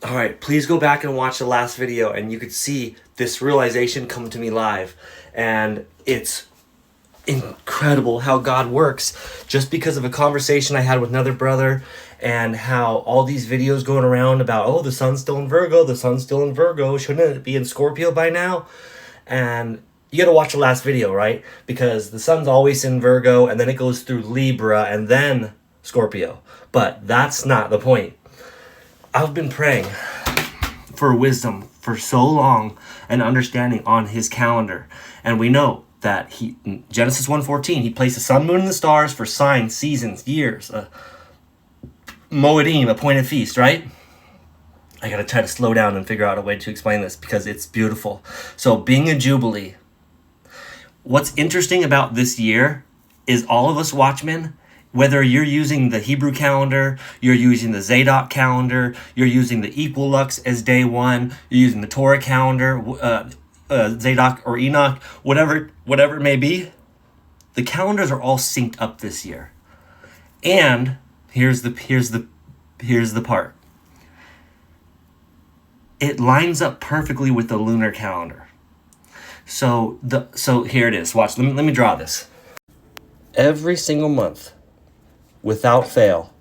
All right, please go back and watch the last video and you could see this realization come to me live. And it's incredible how God works just because of a conversation I had with another brother, and how all these videos going around about, oh, the sun's still in Virgo, the sun's still in Virgo, shouldn't it be in Scorpio by now? And you got to watch the last video, right? Because the sun's always in Virgo and then it goes through Libra and then Scorpio. But that's not the point. I've been praying for wisdom for so long and understanding on his calendar. And we know that he, in Genesis 1:14, he placed the sun, moon, and the stars for signs, seasons, years, Moedim, appointed feast, right? I gotta try to slow down and figure out a way to explain this because it's beautiful. So being a Jubilee, what's interesting about this year is all of us watchmen, whether you're using the Hebrew calendar, you're using the Zadok calendar, you're using the Equilux as day one, you're using the Torah calendar, Zadok or Enoch, whatever it may be, the calendars are all synced up this year. And here's the part. It lines up perfectly with the lunar calendar. So here it is. Watch. Let me draw this. Every single month, without fail,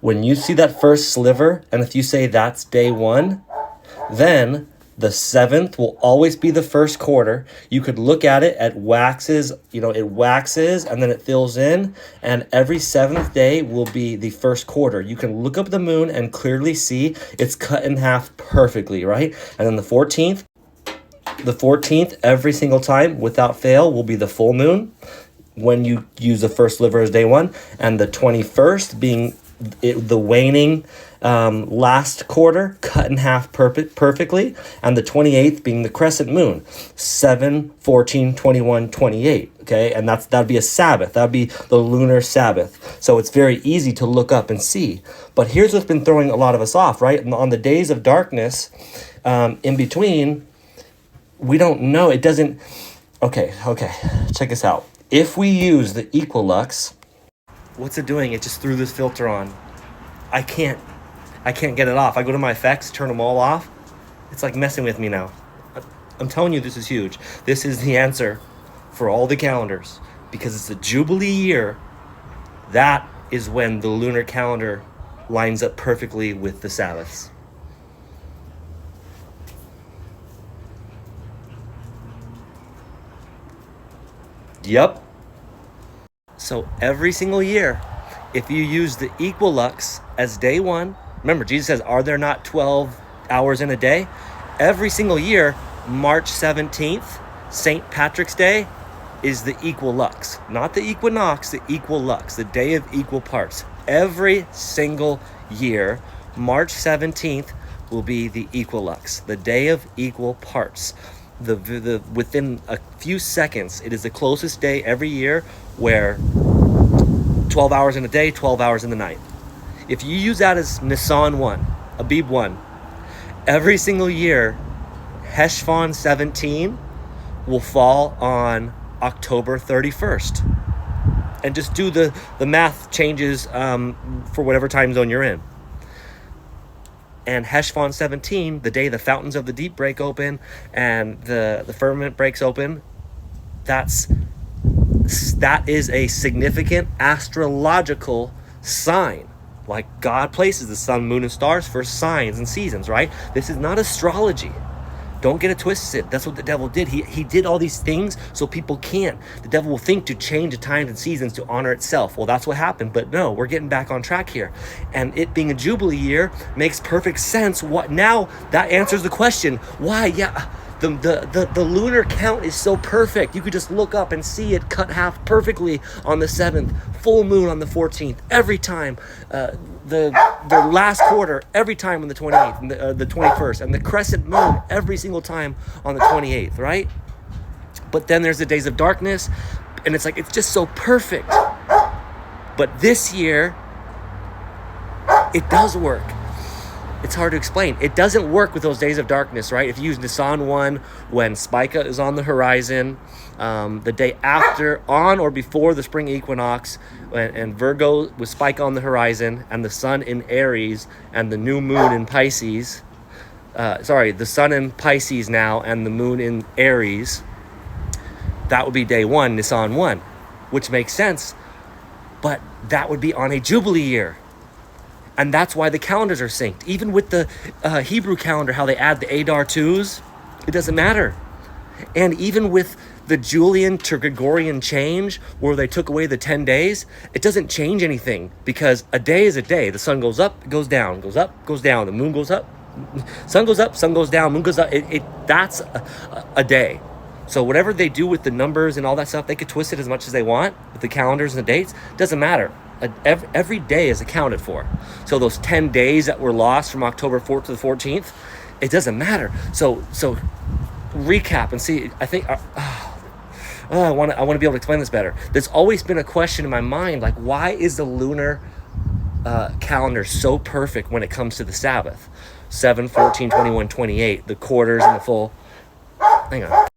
when you see that first sliver, and if you say that's day one, then the 7th will always be the first quarter. You could look at it, it waxes and then it fills in, and every 7th day will be the first quarter. You can look up the moon and clearly see it's cut in half perfectly, right? And then the 14th every single time without fail will be the full moon when you use the first sliver as day one, and the 21st being the waning last quarter, cut in half perfectly, and the 28th being the crescent moon, 7, 14, 21, 28, okay? And that'd be a Sabbath. That'd be the lunar Sabbath. So it's very easy to look up and see. But here's what's been throwing a lot of us off, right? On the days of darkness, in between, we don't know. It doesn't... Okay, check this out. If we use the Equilux, what's it doing? It just threw this filter on. I can't get it off. I go to my effects, turn them all off. It's like messing with me now. I'm telling you, this is huge. This is the answer for all the calendars. Because it's the Jubilee year, that is when the lunar calendar lines up perfectly with the Sabbaths. Yep. So every single year, if you use the Equilux as day one, remember Jesus says, are there not 12 hours in a day? Every single year, March 17th, St. Patrick's Day, is the Equilux. Not the equinox, the Equilux, the day of equal parts. Every single year, March 17th will be the Equilux, the day of equal parts. Within a few seconds, it is the closest day every year where 12 hours in a day, 12 hours in the night. If you use that as Nisan 1, Abib 1, every single year, Heshvan 17 will fall on October 31st. And just do the math changes for whatever time zone you're in. And Heshvan 17, the day the fountains of the deep break open and the firmament breaks open, that is a significant astrological sign. Like God places the sun, moon, and stars for signs and seasons, right? This is not astrology. Don't get it twisted. That's what the devil did. He did all these things so people can't. The devil will think to change the times and seasons to honor itself. Well, that's what happened. But no, we're getting back on track here. And it being a Jubilee year makes perfect sense. What now? That answers the question. Why? Yeah, the lunar count is so perfect. You could just look up and see it cut half perfectly on the 7th, full moon on the 14th, every time. The last quarter every time on the 28th and the 21st, and the crescent moon every single time on the 28th, right? But then there's the days of darkness, and it's like it's just so perfect. But this year it does work. It's hard to explain. It doesn't work with those days of darkness, right? If you use Nisan 1 when Spica is on the horizon, the day after, on or before the spring equinox, and Virgo with Spica on the horizon, and the sun in Aries, and the new moon in Pisces. The sun in Pisces now, and the moon in Aries. That would be day 1, Nisan 1, which makes sense. But that would be on a Jubilee year. And that's why the calendars are synced. Even with the Hebrew calendar, how they add the Adar 2s, it doesn't matter. And even with the Julian to Gregorian change, where they took away the 10 days, it doesn't change anything, because a day is a day. The sun goes up, goes down, goes up, goes down. The moon goes up, sun goes up, sun goes down, moon goes up. That's a day. So whatever they do with the numbers and all that stuff, they could twist it as much as they want with the calendars and the dates. Doesn't matter. Every day is accounted for. So those 10 days that were lost from October 4th to the 14th, it doesn't matter. So recap and see. I think I want to be able to explain this better. There's always been a question in my mind, like, why is the lunar calendar so perfect when it comes to the Sabbath? 7, 14, 21, 28, the quarters and the full. Hang on.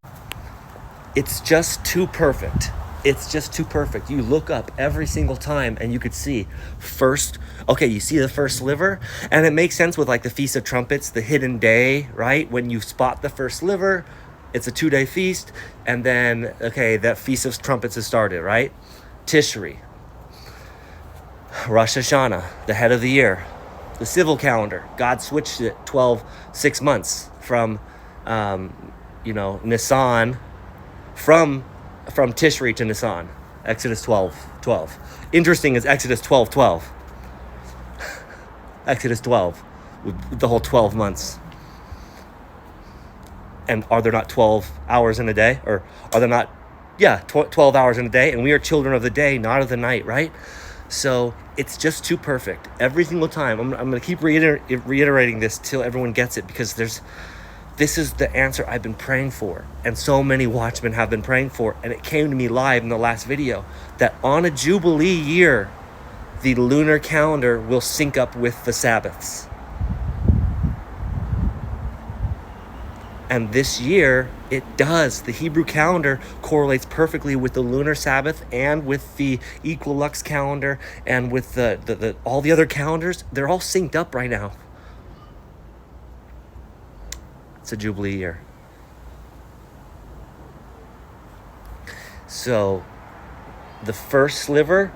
It's just too perfect. It's just too perfect. You look up every single time and you could see you see the first sliver, and it makes sense with like the Feast of Trumpets, the hidden day, right? When you spot the first sliver, it's a 2-day feast, and then, that Feast of Trumpets has started, right? Tishri, Rosh Hashanah, the head of the year, the civil calendar. God switched it 6 months from, Nisan, from Tishri to Nisan. Exodus 12:12. Interesting is Exodus 12:12. Exodus 12, with the whole 12 months. And are there not 12 hours in a day? Or are there not, 12 hours in a day? And we are children of the day, not of the night, right? So it's just too perfect. Every single time. I'm going to keep reiterating this till everyone gets it, because this is the answer I've been praying for, and so many watchmen have been praying for, and it came to me live in the last video, that on a Jubilee year, the lunar calendar will sync up with the Sabbaths. And this year, it does. The Hebrew calendar correlates perfectly with the lunar Sabbath and with the Equilux calendar and with the all the other calendars. They're all synced up right now. It's a Jubilee year. So the first sliver,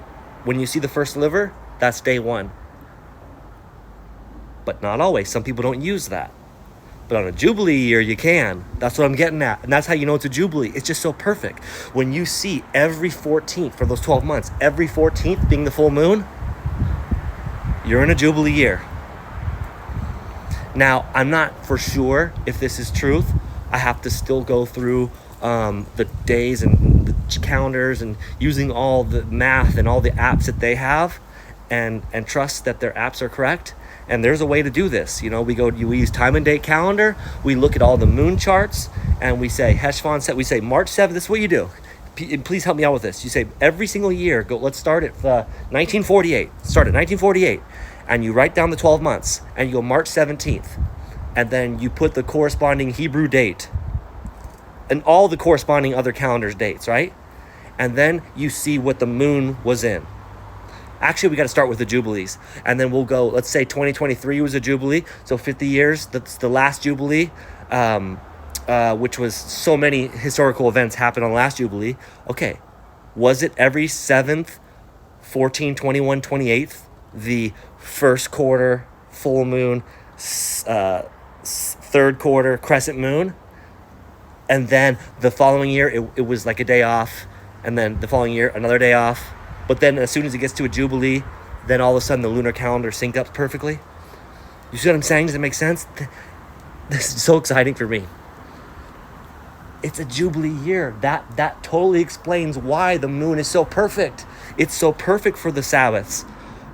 when you see the first sliver, that's day 1. But not always. Some people don't use that. But on a Jubilee year, you can. That's what I'm getting at. And that's how you know it's a Jubilee. It's just so perfect. When you see every 14th for those 12 months, every 14th being the full moon, you're in a Jubilee year. Now, I'm not for sure if this is truth. I have to still go through the days and the calendars and using all the math and all the apps that they have, and trust that their apps are correct. And there's a way to do this. We use time and date calendar. We look at all the moon charts, and we say Heshvan set. We say March 7th. This is what you do. Please help me out with this. You say every single year. Let's start at 1948. Start at 1948. And you write down the 12 months, and you go March 17th, and then you put the corresponding Hebrew date and all the corresponding other calendars dates, right? And then you see what the moon was in. Actually, we got to start with the Jubilees, and then we'll go, let's say 2023 was a Jubilee, so 50 years, that's the last Jubilee, which was so many historical events happened on the last Jubilee. Okay, was it every 7th, 14, 21, 28th, the first quarter full moon, third quarter crescent moon, and then the following year it was like a day off, and then the following year another day off, but then as soon as it gets to a Jubilee, then all of a sudden the lunar calendar synced up perfectly? You see what I'm saying? Does it make sense? This is so exciting for me. It's a Jubilee year. That totally explains why the moon is so perfect. It's so perfect for the Sabbaths,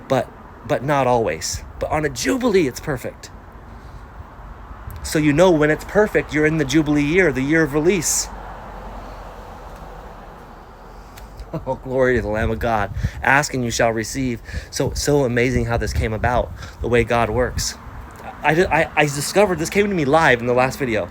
but not always. But on a Jubilee, it's perfect. So when it's perfect, you're in the Jubilee year, the year of release. Oh, glory to the Lamb of God. Ask and you shall receive. So amazing how this came about, the way God works. I discovered this came to me live in the last video.